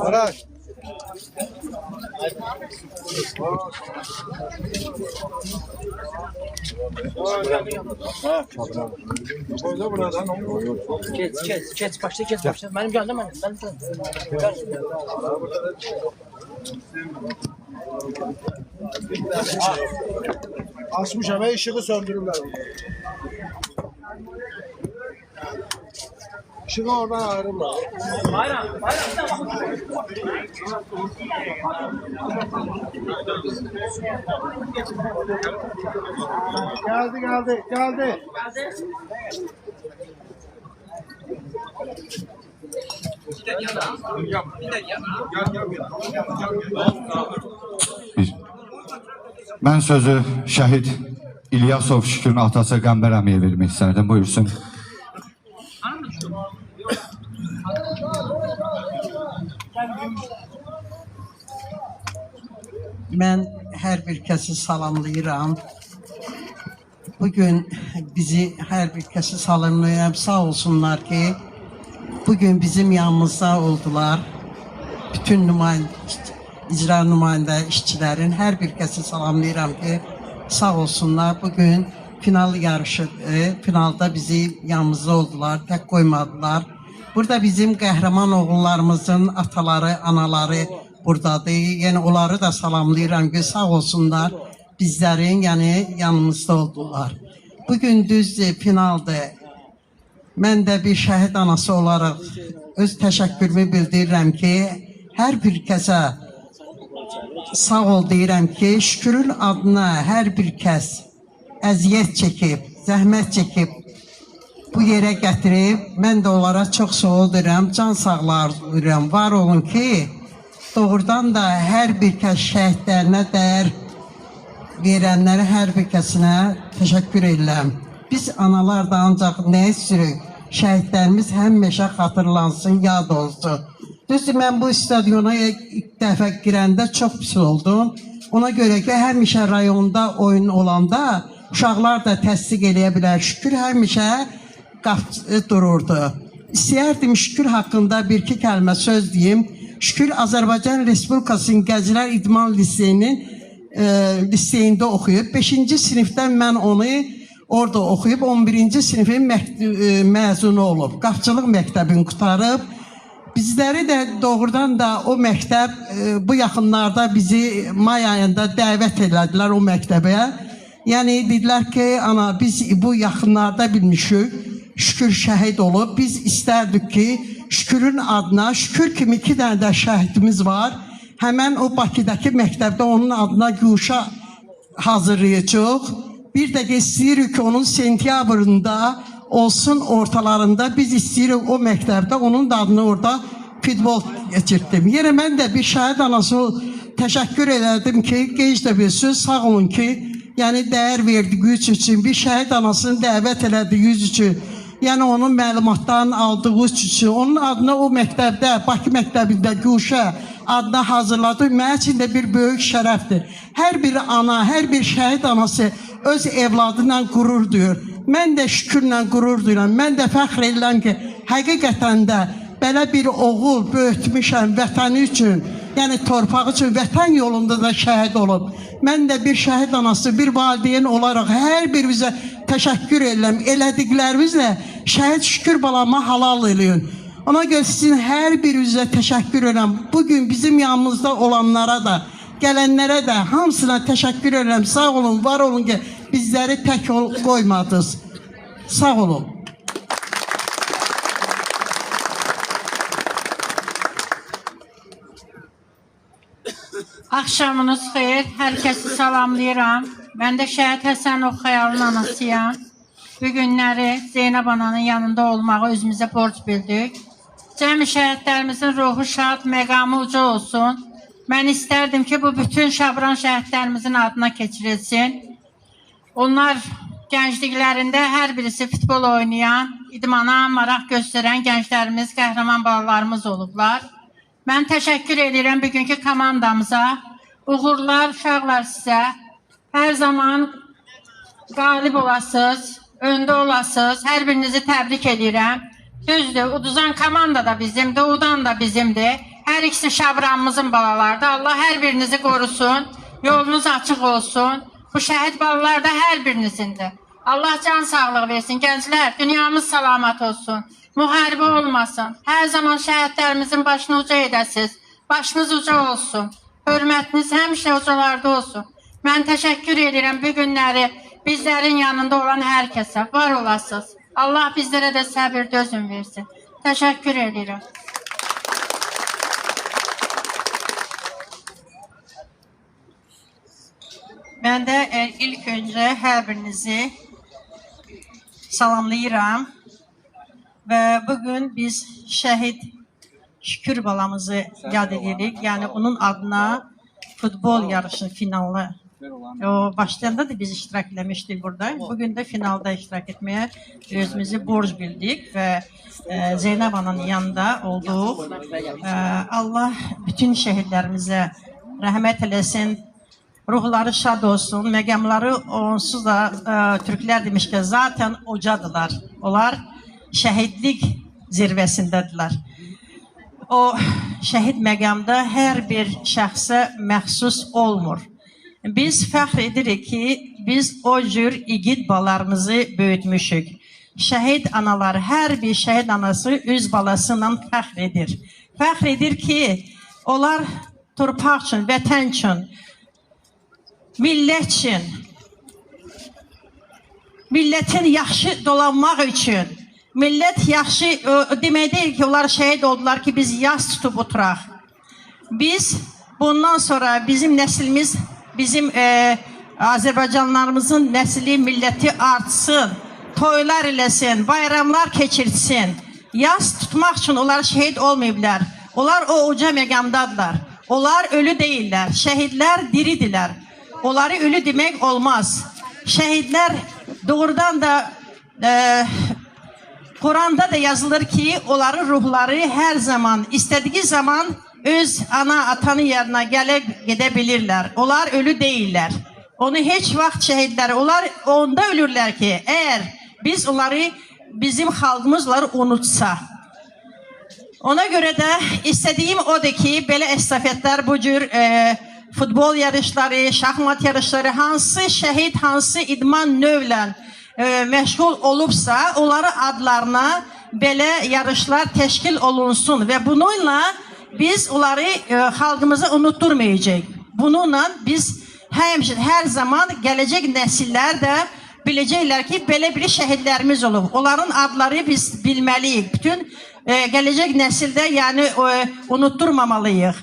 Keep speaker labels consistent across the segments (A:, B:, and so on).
A: Araç.
B: Geç başla. Benim geldim.
A: Açmış ama ışığı söndürürler. Işığı oradan ayrılırlar.
B: Bayram.
A: Geldi.
C: Ben sözü şəhid İlyasov Şükürün atası Qəmbər əmiyə vermək istərdim. Buyursun.
D: Mən hər bir kəsi salamlayıram. Bugün bizi hər bir kəsi salamlayıram. Sağ olsunlar ki, bugün bizim yanımızda oldular. Bütün icra nümayəndə işçilərin hər bir kəsi salamlayıram ki, sağ olsunlar. Bugün final yarışıdır. Finalda bizi yanımızda oldular, tək qoymadılar. Burada bizim qəhrəman oğullarımızın ataları, anaları buradadır. Yəni onları da salamlayıram ki, sağ olsunlar. Bizlərin yanımızda oldular. Bugün düzdür, finaldır. Mən də bir şəhid anası olaraq öz təşəkkürümü bildirirəm ki, hər bir kəsə sağ ol deyirəm ki, Şükürün adına hər bir kəs əziyyət çəkib, zəhmət çəkib, bu yerə gətirib. Mən də onlara çox sağ ol deyirəm, can sağlar deyirəm, var olun ki, doğrudan da hər bir kəs şəhidlərinə dəyər verənlərə hər bir kəsinə təşəkkür edirəm. Biz analar da ancaq nə istəyirik? Şəhidlərimiz həmişə xatırlansın, yad olsun. Düzdür, mən bu stadiona ilk dəfə girəndə çox pis oldum. Ona görə ki, həmişə rayonda oyun olanda uşaqlar da təsdiq eləyə bilər. Şükür həmişə qapı dururdu. İstəyərdim Şükür haqqında bir-iki kəlmə söz deyim. Şükür Azərbaycan Respublikasının Gənclər İdman Liseyinin liseyində oxuyub. 5-ci sinifdən mən onu orada oxuyub, 11-ci sinifin məzunu olub. Qapçılıq məktəbini qutarıb. Bizləri də doğrudan da o məktəb bu yaxınlarda bizi may ayında dəvət elədilər o məktəbə. Yəni dedilər ki, ana biz bu yaxınlarda bilmişik, Şükür şəhid olub. Biz istərdik ki, Şükürün adına, Şükür kimi 2 dənə də şəhidimiz var. Həmən o Bakıdakı məktəbdə onun adına guşa hazırlayacaq. Bir də istəyirik ki, onun sentyabrında olsun ortalarında biz istəyirik o məktəbdə onun da adını orada futbol geçirdim. Yenə mən də bir şəhid anası təşəkkür edirdim ki, gec də bir söz, sağ olun ki, yəni dəyər verdiyi üçün, bir şəhid anasını dəvət elədiyi üçün, yəni onun məlumatlarını aldığı üçün, onun adına o məktəbdə, Bakı məktəbində guşa adına hazırladı. Mənim üçün də bir böyük şərəfdir. Hər bir ana, hər bir şəhid anası öz evladıyla qürur duyur. Mən də Şükürlə qürur duyuram. Mən də fəxr edirəm ki, həqiqətən də belə bir oğul böyütmüşəm vətəni üçün, yəni torpağı üçün, vətən yolunda da şəhid olub. Mən də bir şəhid anası, bir valideyn olaraq hər birimizə təşəkkür edirəm. Elədiklərimizlə şəhid Şükür balama halal eləyin. Ona görə sizin hər birinizə təşəkkür edirəm. Bugün bizim yanımızda olanlara da, gələnlərə də hamısına təşəkkür edirəm. Sağ olun, var olun ki, bizləri tək qoymadınız. Sağ olun.
E: Axşamınız xeyir, hər kəsi salamlayıram. Mən də Şəhid Həsənov Xəyalın anasıyam. Bu günləri Zeynəb ananın yanında olmağı özümüzə borc bildik. Cəmi şəhidlərimizin ruhu şad, məqamı uca olsun. Mən istərdim ki, bu bütün Şabran şəhidlərimizin adına keçirilsin. Onlar gəncliklərində hər birisi futbol oynayan, idmana maraq göstərən gənclərimiz, qəhrəman balalarımız olublar. Mən təşəkkür edirəm bugünkü komandamıza. Uğurlar, uşaqlar sizə. Hər zaman qalib olasınız, öndə olasınız. Hər birinizi təbrik edirəm. Düzdür, uduzan komanda da bizimdir, udan da bizimdir. Hər ikisi Şabranımızın balalarıdır. Allah hər birinizi qorusun, yolunuz açıq olsun. Bu şəhid balalar da hər birinizindir. Allah can sağlığı versin. Gənclər, dünyamız salamat olsun. Müharibə olmasın. Hər zaman şəhidlərimizin başını uca edəsiniz. Başınız uca olsun. Hörmətiniz həmişə ucalarda olsun. Mən təşəkkür edirəm bu günləri bizlərin yanında olan hər kəsə. Var olasınız. Allah bizlərə də səbir, dözüm versin. Təşəkkür edirəm. Mən də ilk öncə hər birinizi salamlayıram və bugün biz şəhid Şükür balamızı yad edirik. Yəni onun adına futbol yarışı finalı başlayanda da biz iştirak eləmişdik burada. Bugün də finalda iştirak etməyə özümüzü borc bildik və Zeynəb ananın yanında olduq. Allah bütün şəhidlərimizə rəhmət eləsin. Ruhları şad olsun, məqamları onsuz da Türklər demiş ki, zaten ocadılar. Onlar şəhidlik zirvəsindədirlər. O şəhid məqamda hər bir şəxsə məxsus olmur. Biz fəxr edirik ki, biz o cür igid balarımızı böyütmüşük. Şəhid analar, hər bir şəhid anası öz balasıyla fəxr edir. Fəxr edir ki, onlar torpaq üçün, vətən üçün, millət üçün, millətin yaxşı dolanmaq üçün, millət yaxşı, demək deyil ki, onlar şəhid oldular ki, biz yas tutub oturaq. Biz bundan sonra bizim nəsilimiz, bizim Azərbaycanlarımızın nəsli, milləti artsın, toylar eləsin, bayramlar keçirsin. Yas tutmaq üçün onlar şəhid olmayıblar. Onlar o uca məqamdadırlar. Onlar ölü deyirlər, şəhidlər diridirlər. Onları ölü demək olmaz. Şəhidlər doğrudan da Quranda da yazılır ki, onların ruhları hər zaman, istədiyi zaman öz ana, atanın yanına gedə bilirlər. Onlar ölü deyirlər. Onu heç vaxt şəhidləri, onlar onda ölürlər ki, əgər biz onları, bizim xalqımız onları unutsa. Ona görə də istədiyim odur ki, belə estafetlər, bu cür futbol yarışları, şahmat yarışları, hansı şəhid, hansı idman növlə məşğul olubsa, onların adlarına belə yarışlar təşkil olunsun və bununla biz onları xalqımıza unutturmayacaq. Bununla biz hər zaman gələcək nəsillər də biləcəklər ki, belə bir şəhidlərimiz olub. Onların adları biz bilməliyik. Bütün gələcək nəsildə yəni unutturmamalıyıq.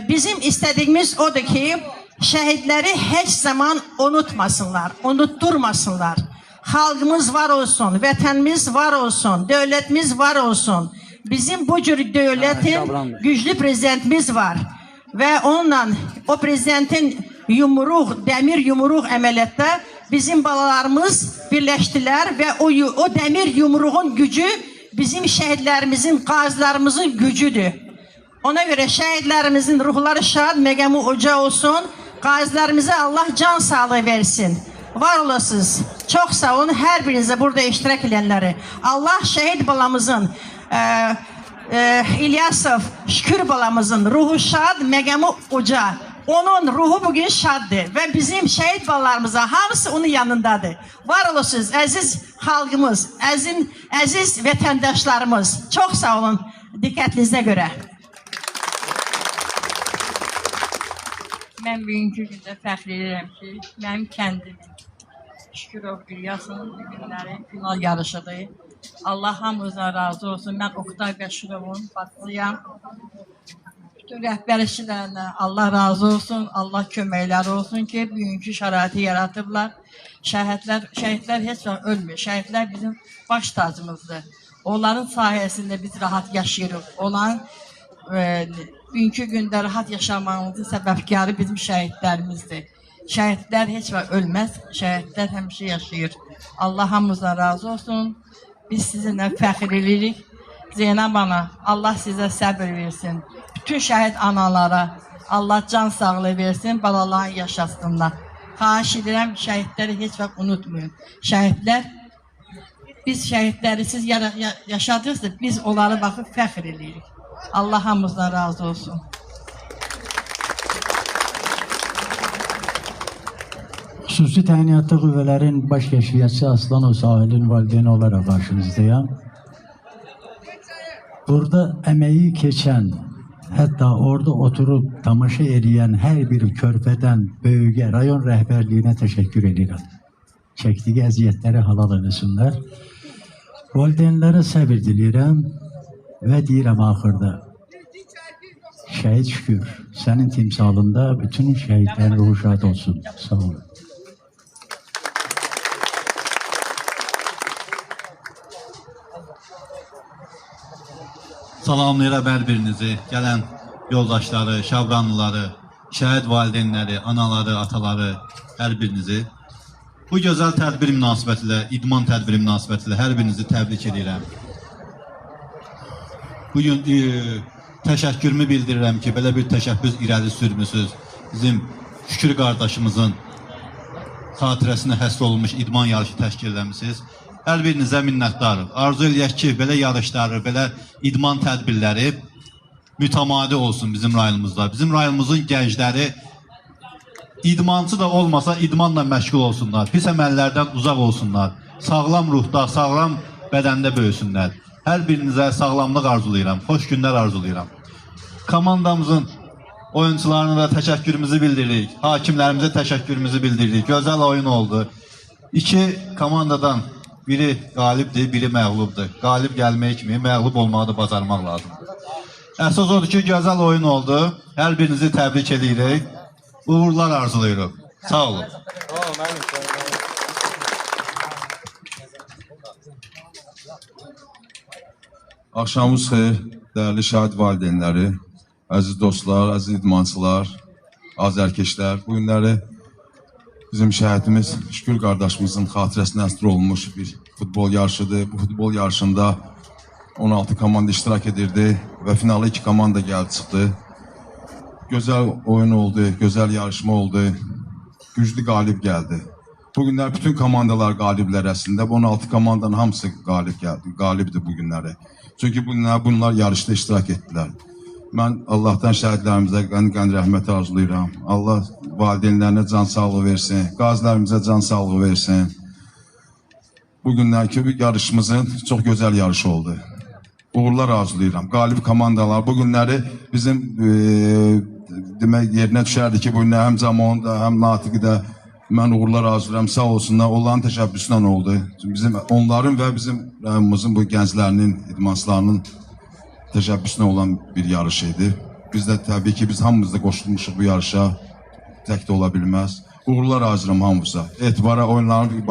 E: Bizim istədiyimiz odur ki, şəhidləri heç zaman unutmasınlar, unutturmasınlar. Xalqımız var olsun, vətənimiz var olsun, dövlətimiz var olsun. Bizim bu cür dövlətin güclü prezidentimiz var və onunla o prezidentin dəmir yumruq əməliyyatda bizim balalarımız birləşdilər və o dəmir yumruğun gücü bizim şəhidlərimizin, qazilərimizin gücüdür. Ona görə şəhidlərimizin ruhları şad, məqamı uca olsun, qazilərimizə Allah can sağlığı versin. Var olasınız. Çox sağ olun hər birinizə burada iştirak edənləri. Allah şəhid balamızın, İlyasov, Şükür balamızın ruhu şad, məqamı uca. Onun ruhu bugün şaddır və bizim şəhid balalarımıza hamısı onun yanındadır. Var olasınız əziz xalqımız, əziz vətəndaşlarımız. Çox sağ olun diqqətinizə görə.
F: Mən bugünkü gündə fəxr edirəm ki, mənim kəndimin Şükürov İlyasovun günləri final yarışıdır. Allah hamımızdan razı olsun. Mən Oktay Bəşirovun başçıyam. Bütün rəhbər işçilərinə Allah razı olsun. Allah köməkləri olsun ki, bugünkü şəraiti yaratıblar. Şəhidlər heç vaxt ölmür. Şəhidlər bizim baş tacımızdır. Onların sayəsində biz rahat yaşayırıq. Onların bugünkü gündə rahat yaşamağımızın səbəbkarı bizim şəhidlərimizdir. Şəhidlər heç vaxt ölməz, şəhidlər həmişə yaşayır. Allah hamımızdan razı olsun. Biz sizinlə fəxr edirik. Zeynəb ana, Allah sizə səbir versin. Bütün şəhid analara Allah can sağlığı versin, balalarını yaşasınlar. Xahiş edirəm, şəhidləri heç vaxt unutmayın. Şəhidlər, biz şəhidləri siz yaşadıqsa, biz onlara baxıb fəxr edirik. Allah hamımızdan razı olsun.
G: Xüsusi təyinatlı qüvvələrin baş kəşfiyyatçısı Aslanov Sahilin valideyni olaraq qarşınızdayım. Burada əməyi keçən, hətta orada oturub tamaşa edən hər bir körpədən böyüyə, rayon rəhbərliyinə təşəkkür edirəm. Çəkdiyi əziyyətləri halal eləsinlər. Valideynlərə səbir diləyirəm və deyirəm axırda, şəhid şükür, sənin timsalında bütün şəhidlərin ruhu şad olsun. Sağ olun.
H: Salamlayıram hər birinizi, gələn yoldaşları, şabranlıları, şəhid valideynləri, anaları, ataları, hər birinizi. Bu gözəl tədbir münasibətilə, idman tədbiri münasibətilə hər birinizi təbrik edirəm. Bugün təşəkkürümü bildirirəm ki, belə bir təşəbbüs irəli sürmüsünüz. Bizim Şükür qardaşımızın xatirəsinə həsr olunmuş idman yarışı təşkil eləmişsiniz. Hər birinizə minnətdarım. Arzu eləyək ki, belə yarışları, belə idman tədbirləri mütəmadi olsun bizim rayonumuzda. Bizim rayonumuzun gəncləri idmancı da olmasa idmanla məşğul olsunlar. Pis əməllərdən uzaq olsunlar. Sağlam ruhda, sağlam bədəndə böyüsünlər. Hər birinizə sağlamlıq arzulayıram, xoş günlər arzulayıram. Komandamızın oyuncularına da təşəkkürümüzü bildiririk. Hakimlərimizə təşəkkürümüzü bildiririk. Gözəl oyun oldu. İki komandadan biri qalibdir, biri məğlubdur. Qalib gəlmək kimi məğlub olmağı da bacarmaq lazımdır. Əsas odur ki, gözəl oyun oldu. Hər birinizi təbrik edirik. Uğurlar arzulayırıq. Sağ olun.
I: Axşamınız xeyir, dəyərli şəhid valideynləri, əziz dostlar, əziz idmançılar, azərkeşlər. Bu günləri bizim şəhidimiz Şükür qardaşımızın xatirəsinə həsr olunmuş bir futbol yarışıdır. Bu futbol yarışında 16 komanda iştirak edirdi və finala 2 komanda gəldi çıxdı. Gözəl oyun oldu, gözəl yarışma oldu, güclü qalib gəldi. Bugünlər bütün komandalar qaliblər əslində. Bu 16 komandanın hamısı qalibdir bugünləri. Çünki bunlar yarışda iştirak etdilər. Mən Allahdan şəhidlərimizə qən rəhmət arzulayıram. Allah valideynlərinə can sağlığı versin, qazilərimizə can sağlığı versin. Bugünlərki yarışımızın çox gözəl yarış oldu. Uğurlar arzulayıram. Qalib komandalar bu günləri bizim demək yerinə düşərdi ki, bu günlər həm Camonda, həm Natiqidə mən uğurlar arzulayıram. Sağ olsunlar. Onların təşəbbüsündən oldu. Onların və bizim rayonumuzun bu gənclərinin, idmançılarının təşəbbüsünə olan bir yarış idi. Biz də təbii ki, biz hamımız da qoşulmuşuq bu yarışa. Tək də ola bilməz. Uğurlar arzulayıram hamımıza. Etibara oyunların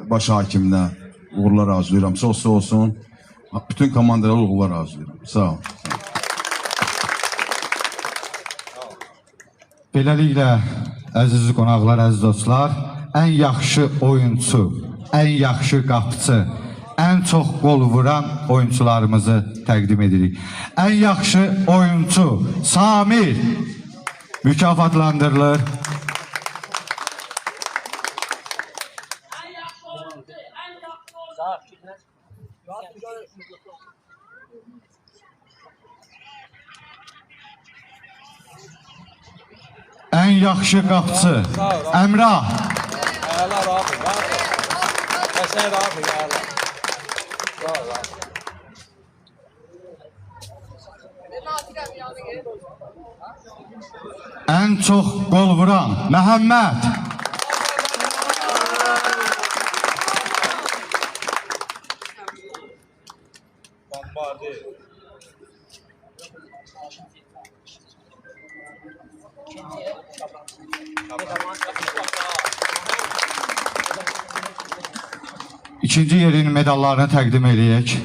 I: baş hakiminə uğurlar arzulayıram. Çox olsun. Bütün komandalara uğurlar arzulayıram. Sağ olun.
C: Beləliklə, əziz qonaqlar, əziz dostlar, ən yaxşı oyunçu, ən yaxşı qapçı, ən çox qol vuran oyuncularımızı təqdim edirik. Ən yaxşı oyuncu Samir mükafatlandırılır. Ən yaxşı qapçı Əmrah. Ən çox qol vuran Məhəmməd. İkinci yerin medallarını təqdim edək.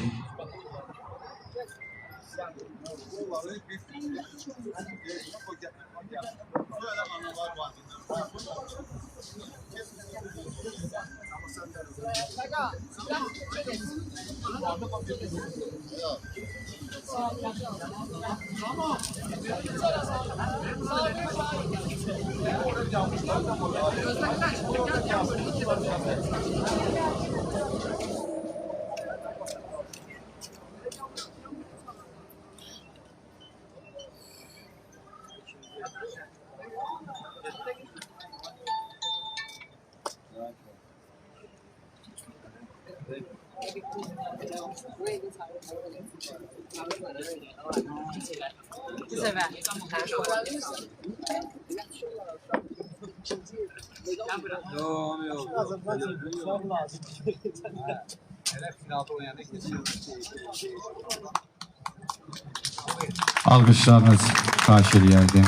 C: Alqışlarınız xahiş edərdim.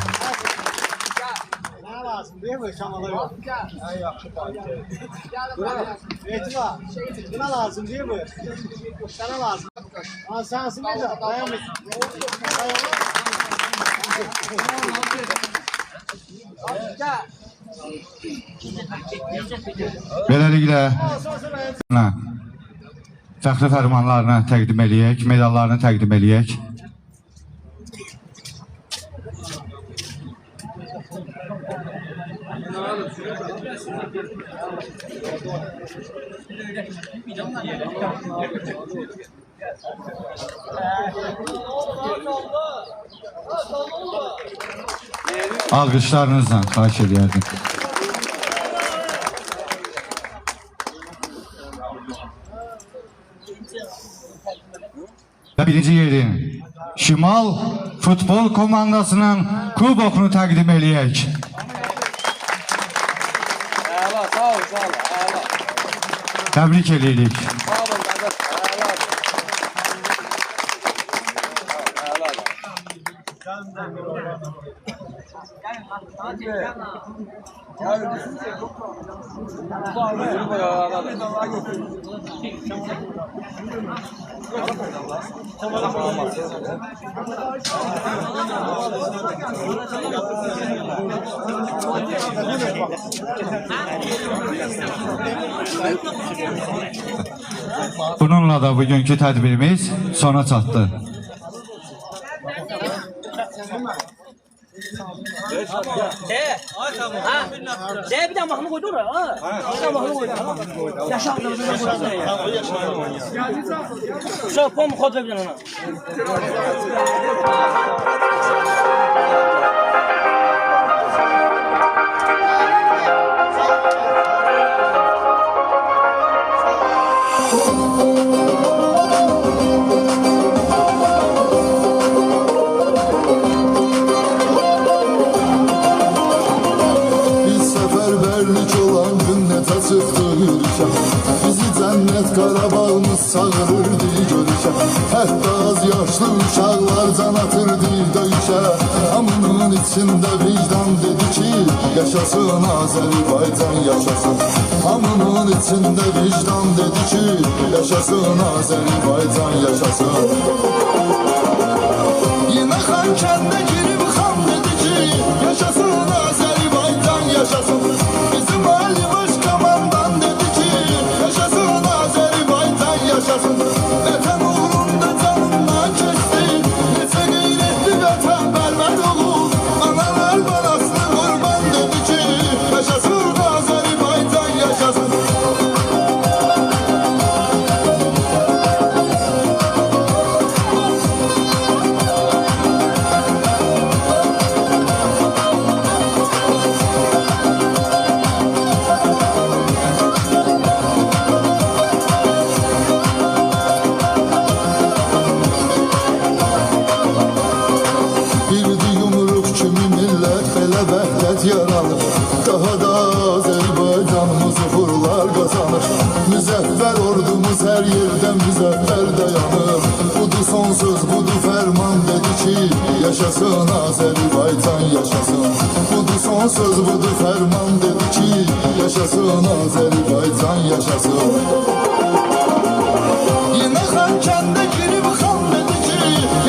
A: Ne lazım değil mi? Kamala yok. En yakşı parça. Etiva. Ne lazım değil mi? Sana lazım. Ha sensin bir de. Dayanmışsın.
C: Beləliklə fəxri fərmanlarını təqdim eləyək, medallarını təqdim eləyək. Alqışlarınızla xahiş edərdim. Və birinci yerin Şimal futbol komandasının kubokunu təqdim eləyək. Təbrik edirik. Bununla da bugünkü tədbirimiz sona çatdı.
B: Bir de mahnı koydu oraya. Bir de mahnı koydu. Yaşa adamına koydu. Uşaq pom koydu bir ona.
J: Bizi cennet Qarabağımız çağırırdı görüşə. Hətta az yaşlı uşaqlar can atırdı döyüşə. Hamının içində vicdan dedi ki, yaşasın Azərbaycan yaşasın. Hamının içində vicdan dedi ki, yaşasın Azərbaycan yaşasın. Yine Xankəndə girib xan dedi ki, yaşasın Azərbaycan yaşasın. Bizim Ali Baş Komandan dedi ki, yaşasın Azərbaycan yaşasın. Vətən uğrunda canından keçdi, neçə qeyrətli vətənpərvər olub. Analar balasını qurban dedi ki, yaşasın Azərbaycan yaşasın. Yaranır. Daha da Azərbaycanımız uğurlar qazanır. Müzəffər ordumuz hər yerdə müzəffər dayanır. Budur son söz, budur fərman dedi ki, yaşasın Azərbaycan yaşasın. Budur son söz, budur fərman dedi ki, yaşasın Azərbaycan yaşasın. Yine Xankəndə girib xan dedi ki,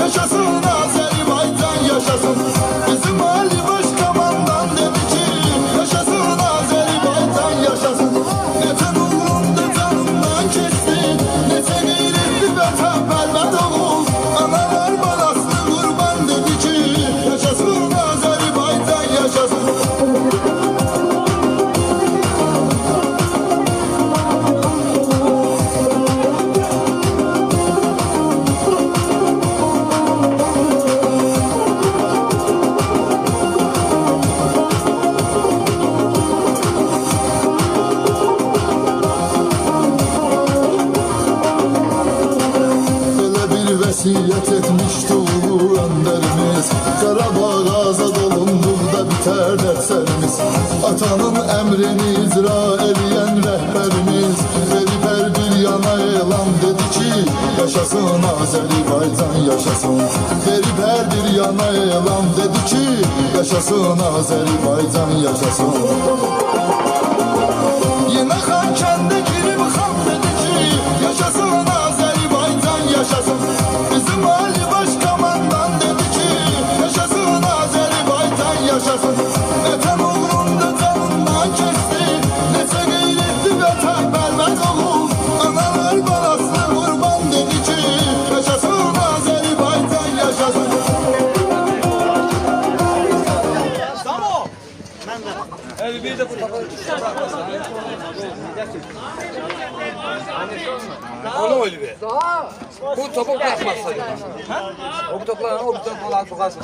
J: yaşasın Azərbaycan yaşasın. Bizim Ali Baş Komandan dedi ki, yaşasın Azərbaycan yaşasın. Vətən uğrunda canından keçdi, neçə qeyrətli vətənpərvər olub. Analar vasiyet etmişti ulu önderimiz. Karabağ azad olunduğunda biter dertlerimiz. Atanın emrini icra edeyen rehberimiz verip her bir yana elan dedi ki yaşasın Azerbaycan yaşasın. Verip her bir yana elan dedi ki yaşasın Azerbaycan yaşasın. Yine Han kendi girip Han dedi ki yaşasın Azerbaycan yaşasın. Bizim Ali Başkomandan dedi ki yaşasın Azerbaycan yaşasın. Vatan uğrunda canından kesti, neçə qeyrətli vətənpərvər oğul. Analar balasına qurban dedi ki yaşasın Azerbaycan yaşasın.
K: Onu öyle bir. Bu topu bırakmazsa. O bu topla sokarsın.